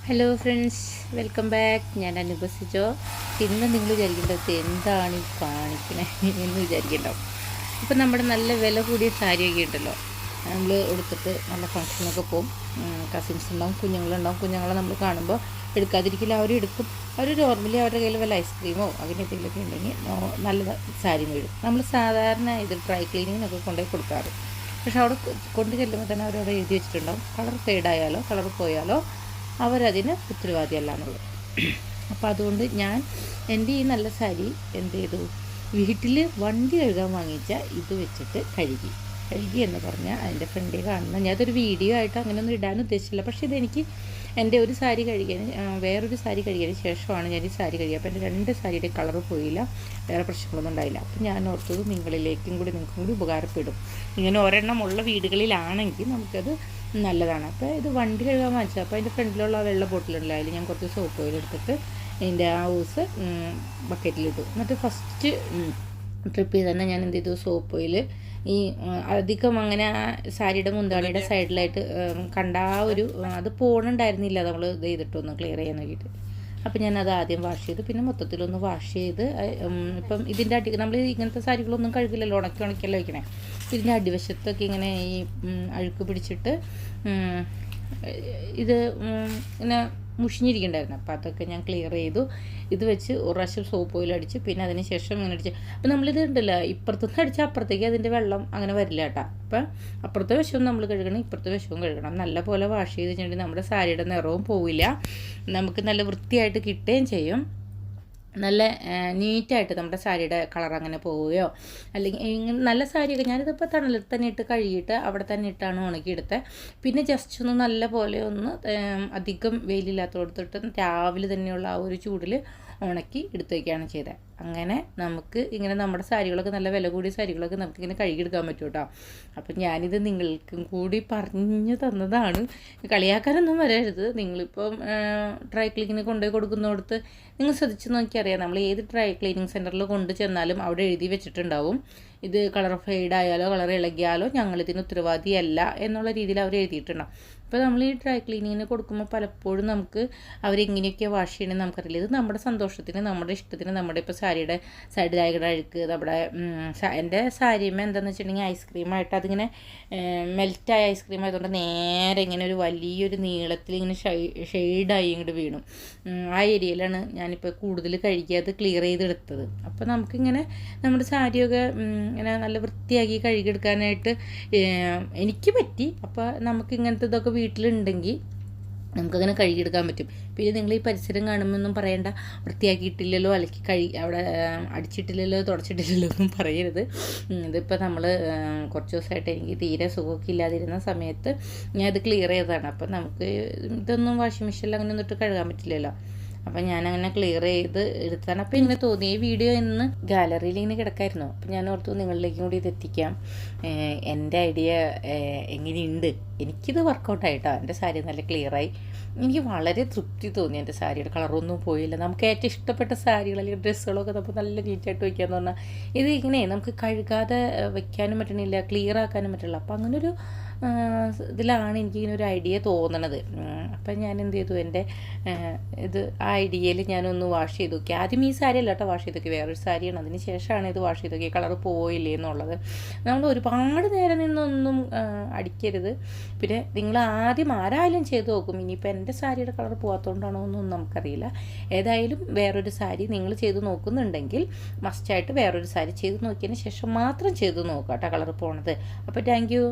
Hello friends, welcome back. ഞാൻ അനുഭവിച്ചോ. ഇന്ന് നിങ്ങൾ വിചാരിക്കേണ്ടത് എന്താണ് ഈ കാണിക്കണേ എന്ന് വിചാരിക്കേണ്ടാവും. ഇപ്പം നമ്മുടെ നല്ല വില കൂടിയ സാരിയൊക്കെ ഉണ്ടല്ലോ, നമ്മൾ എടുത്തിട്ട് നല്ല ഫങ്ഷനൊക്കെ പോകും. കസിൻസ് ഉണ്ടാവും, കുഞ്ഞുങ്ങളുണ്ടാവും. കുഞ്ഞുങ്ങളെ നമ്മൾ കാണുമ്പോൾ എടുക്കാതിരിക്കില്ല, അവരും എടുക്കും. അവർ നോർമലി അവരുടെ കയ്യിൽ വല്ല ഐസ്ക്രീമോ അങ്ങനെ എന്തെങ്കിലുമൊക്കെ ഉണ്ടെങ്കിൽ നല്ല സാരി മേടും. നമ്മൾ സാധാരണ ഇത് ഡ്രൈ ക്ലീനിങ്ങിനൊക്കെ കൊണ്ടുപോയി കൊടുക്കാറ്. പക്ഷെ അവിടെ കൊണ്ട് ചെല്ലുമ്പോൾ തന്നെ അവരവിടെ എഴുതി വെച്ചിട്ടുണ്ടാവും, കളർ ഫെയ്ഡായാലോ കളർ പോയാലോ അവരതിന് ഉത്തരവാദിയല്ല എന്നുള്ളത്. അപ്പോൾ അതുകൊണ്ട് ഞാൻ എൻ്റെ ഈ നല്ല സാരി എന്ത് ചെയ്തു, വീട്ടിൽ വണ്ടി കഴുകാൻ വാങ്ങിച്ച ഇത് വെച്ചിട്ട് കഴുകി എന്ന് പറഞ്ഞാൽ അതിൻ്റെ ഫ്രണ്ടിൽ കാണുന്ന, ഞാനതൊരു വീഡിയോ ആയിട്ട് അങ്ങനെയൊന്നും ഇടാൻ ഉദ്ദേശിച്ചില്ല. പക്ഷേ ഇതെനിക്ക് എൻ്റെ ഒരു സാരി വേറൊരു സാരി കഴുകിയതിന് ശേഷമാണ് ഞാൻ ഈ സാരി കഴുകിയത്. അപ്പോൾ എൻ്റെ രണ്ട് സാരിയുടെ കളറ് പോയില്ല, വേറെ പ്രശ്നങ്ങളൊന്നും ഉണ്ടായില്ല. അപ്പോൾ ഞാൻ ഓർത്തത് നിങ്ങൾക്കും കൂടി ഉപകാരപ്പെടും. ഇങ്ങനെ ഒരെണ്ണം ഉള്ള വീടുകളിലാണെങ്കിൽ നമുക്കത് നല്ലതാണ്. അപ്പോൾ ഇത് വണ്ടി കഴുകാൻ വാങ്ങിച്ചത്. അപ്പോൾ അതിൻ്റെ ഫ്രണ്ടിലുള്ള ആ വെള്ള ബോട്ടിലുണ്ടല്ലോ, അതിൽ ഞാൻ കുറച്ച് സോപ്പ് ഓയിൽ എടുത്തിട്ട് അതിൻ്റെ ആ ഊസ് ബക്കറ്റിലിട്ടു. എന്നിട്ട് ഫസ്റ്റ് ട്രിപ്പിൽ തന്നെ ഞാൻ എന്ത് ചെയ്തു, സോപ്പ് ഓയിൽ ഈ അധികം അങ്ങനെ ആ സാരിയുടെ മുന്താണിയുടെ സൈഡിലായിട്ട് കണ്ട ആ ഒരു അത് പോണുണ്ടായിരുന്നില്ല, നമ്മൾ ഇത് ചെയ്തിട്ടൊന്ന് ക്ലിയർ ചെയ്യാൻ നോക്കിയിട്ട്. അപ്പം ഞാനത് ആദ്യം വാഷ് ചെയ്ത് പിന്നെ മൊത്തത്തിലൊന്ന് വാഷ് ചെയ്ത് ഇപ്പം ഇതിൻ്റെ നമ്മൾ ഇങ്ങനത്തെ സാരികളൊന്നും കഴുകില്ലല്ലോ, ഉണക്കിയല്ലേ വയ്ക്കണേ. ഇതിൻ്റെ അടിവശത്തൊക്കെ ഇങ്ങനെ ഈ അഴുക്ക് പിടിച്ചിട്ട് ഇത് ഇങ്ങനെ മുഷിഞ്ഞിരിക്കണ്ടായിരുന്നു. അപ്പോൾ അതൊക്കെ ഞാൻ ക്ലിയർ ചെയ്തു. ഇത് വെച്ച് ഒരു പ്രാവശ്യം സോപ്പ് ഓയിൽ അടിച്ച് പിന്നെ അതിന് ശേഷം ഇങ്ങനെ അടിച്ച്. അപ്പോൾ നമ്മളിത് ഉണ്ടല്ലോ, ഇപ്പുറത്തുനിന്ന് അടിച്ചാൽ അപ്പുറത്തേക്ക് അതിൻ്റെ വെള്ളം അങ്ങനെ വരില്ല കേട്ടോ. അപ്പം അപ്പുറത്തെ വശവും നമ്മൾ കഴുകണം, ഇപ്പുറത്തെ വശവും കഴുകണം. നല്ല പോലെ വാഷ് ചെയ്ത് വെച്ചിട്ടുണ്ടെങ്കിൽ നമ്മുടെ സാരിയുടെ നിറവും പോവില്ല, നമുക്ക് നല്ല വൃത്തിയായിട്ട് കിട്ടുകയും ചെയ്യും. നല്ല നീറ്റായിട്ട് നമ്മുടെ സാരിയുടെ കളർ അങ്ങനെ പോവുകയോ അല്ലെങ്കിൽ നല്ല സാരിയൊക്കെ ഞാനിതിപ്പോൾ തണലിൽ തന്നെ ഇട്ട് കഴുകിയിട്ട് അവിടെ തന്നെ ഇട്ടാണ് ഉണക്കിയെടുത്തത്. പിന്നെ ജസ്റ്റ് ഒന്ന് നല്ല പോലെ ഒന്ന് അധികം വെയിലില്ലാത്തടുത്തിട്ട് രാവിലെ തന്നെയുള്ള ആ ഒരു ചൂടിൽ ഉണക്കി എടുത്ത് വയ്ക്കുകയാണ് ചെയ്തത്. അങ്ങനെ നമുക്ക് ഇങ്ങനെ നമ്മുടെ സാരികളൊക്കെ നല്ല വില കൂടിയ സാരികളൊക്കെ നമുക്കിങ്ങനെ കഴുകിയെടുക്കാൻ പറ്റും കേട്ടോ. അപ്പം ഞാനിത് നിങ്ങൾക്കും കൂടി പറഞ്ഞു തന്നതാണ്, കളിയാക്കാനൊന്നും വരരുത്. നിങ്ങളിപ്പം ഡ്രൈ ക്ലീനിങ്ങിന് കൊണ്ടുപോയി കൊടുക്കുന്നിടത്ത് നിങ്ങൾ ശ്രദ്ധിച്ച് നോക്കിയറിയാം, നമ്മൾ ഏത് ഡ്രൈ ക്ലീനിങ് സെൻറ്ററിൽ കൊണ്ടു ചെന്നാലും അവിടെ എഴുതി വെച്ചിട്ടുണ്ടാവും, ഇത് കളർ ഫെയ്ഡായാലോ കളർ ഇളകിയാലോ ഞങ്ങളിതിന് ഉത്തരവാദിയല്ല എന്നുള്ള രീതിയിൽ അവർ എഴുതിയിട്ടുണ്ടാവും. അപ്പോൾ നമ്മൾ ഈ ഡ്രൈ ക്ലീനിങ്ങിന് കൊടുക്കുമ്പോൾ പലപ്പോഴും നമുക്ക് അവരെങ്ങനെയൊക്കെ വാഷ് ചെയ്യണമെന്ന് നമുക്കറിയില്ല. ഇത് നമ്മുടെ സന്തോഷത്തിന്, നമ്മുടെ ഇഷ്ടത്തിന്, നമ്മുടെ ഇപ്പോൾ സാരിയുടെ സൈഡിലായിട്ട് അഴുക്ക് നമ്മുടെ എൻ്റെ സാരിയുമ്പോൾ എന്താണെന്ന് വെച്ചിട്ടുണ്ടെങ്കിൽ ഐസ്ക്രീമായിട്ട് അതിങ്ങനെ മെൽറ്റായ ഐസ്ക്രീം ആയതുകൊണ്ട് നേരെ ഇങ്ങനെ ഒരു വലിയൊരു നീളത്തിൽ ഇങ്ങനെ ഷെയ്ഡായി ഇങ്ങോട്ട് വീണു. ആ ഏരിയയിലാണ് ഞാനിപ്പോൾ കൂടുതൽ കഴുകി അത് ക്ലിയർ ചെയ്തെടുത്തത്. അപ്പോൾ നമുക്കിങ്ങനെ നമ്മുടെ സാരിയൊക്കെ ഇങ്ങനെ നല്ല വൃത്തിയാക്കി കഴുകിയെടുക്കാനായിട്ട് എനിക്ക് പറ്റി. അപ്പോൾ നമുക്ക് ഇങ്ങനത്തെ ഇതൊക്കെ വീട്ടിലുണ്ടെങ്കിൽ നമുക്കങ്ങനെ കഴുകിയെടുക്കാൻ പറ്റും. പിന്നെ നിങ്ങൾ ഈ പരിസരം കാണുമ്പോഴൊന്നും പറയേണ്ട, വൃത്തിയാക്കിയിട്ടില്ലല്ലോ അല്ലെങ്കിൽ അവിടെ അടിച്ചിട്ടില്ലല്ലോ തുടച്ചിട്ടില്ലല്ലോ ഒന്നും പറയരുത്. ഇതിപ്പോൾ നമ്മൾ കുറച്ച് ദിവസമായിട്ട് എനിക്ക് തീരെ സുഖമൊക്കെ ഇല്ലാതിരുന്ന സമയത്ത് ഞാൻ ഇത് ക്ലിയർ ചെയ്തതാണ്. അപ്പം നമുക്ക് ഇതൊന്നും വാഷിംഗ് മെഷീനിൽ അങ്ങനെ ഒന്നിട്ട് കഴുകാൻ പറ്റില്ലല്ലോ. അപ്പം ഞാനങ്ങനെ ക്ലിയർ ചെയ്ത് എടുത്താണ്. അപ്പോൾ ഇങ്ങനെ തോന്നി ഈ വീഡിയോ ഇന്ന് ഗാലറിയിൽ ഇങ്ങനെ കിടക്കായിരുന്നു. അപ്പം ഞാൻ ഓർത്തു നിങ്ങളിലേക്കും കൂടി ഇത് എത്തിക്കാം. എൻ്റെ ഐഡിയ എങ്ങനെയുണ്ട്, എനിക്കിത് വർക്കൗട്ടായിട്ടോ. എൻ്റെ സാരി നല്ല ക്ലിയറായി, എനിക്ക് വളരെ തൃപ്തി തോന്നി. എൻ്റെ സാരിയുടെ കളറൊന്നും പോയില്ല. നമുക്ക് ഏറ്റവും ഇഷ്ടപ്പെട്ട സാരികൾ അല്ലെങ്കിൽ ഡ്രസ്സുകളൊക്കെ നമുക്ക് നല്ല നീറ്റായിട്ട് വയ്ക്കാമെന്ന് പറഞ്ഞാൽ ഇത് ഇങ്ങനെ നമുക്ക് കഴുകാതെ വയ്ക്കാനും പറ്റണില്ല, ക്ലിയർ ആക്കാനും പറ്റില്ല. അപ്പോൾ അങ്ങനൊരു ഇതിലാണ് എനിക്കിങ്ങനെ ഒരു ഐഡിയ തോന്നണത്. അപ്പം ഞാൻ എന്ത് ചെയ്തു, എൻ്റെ ഇത് ആ ഐഡിയയിൽ ഞാനൊന്ന് വാഷ് ചെയ്ത് നോക്കി. ആദ്യം ഈ സാരി അല്ല കേട്ടോ വാഷ് ചെയ്ത് നോക്കി, വേറൊരു സാരിയാണ്. അതിന് ശേഷമാണ് ഇത് വാഷ് ചെയ്ത് നോക്കി, കളർ പോയില്ലേ എന്നുള്ളത്. നമ്മൾ ഒരുപാട് നേരം നിന്നൊന്നും അടിക്കരുത്. പിന്നെ നിങ്ങൾ ആദ്യം ആരായാലും ചെയ്ത് നോക്കും. ഇനിയിപ്പോൾ എൻ്റെ സാരിയുടെ കളർ പോകാത്തതുകൊണ്ടാണോ എന്നൊന്നും നമുക്കറിയില്ല. ഏതായാലും വേറൊരു സാരി നിങ്ങൾ ചെയ്ത് നോക്കുന്നുണ്ടെങ്കിൽ മസ്റ്റായിട്ട് വേറൊരു സാരി ചെയ്ത് നോക്കിയതിന് ശേഷം മാത്രം ചെയ്ത് നോക്കാം കേട്ടോ കളർ പോണത്. അപ്പോൾ താങ്ക് യു.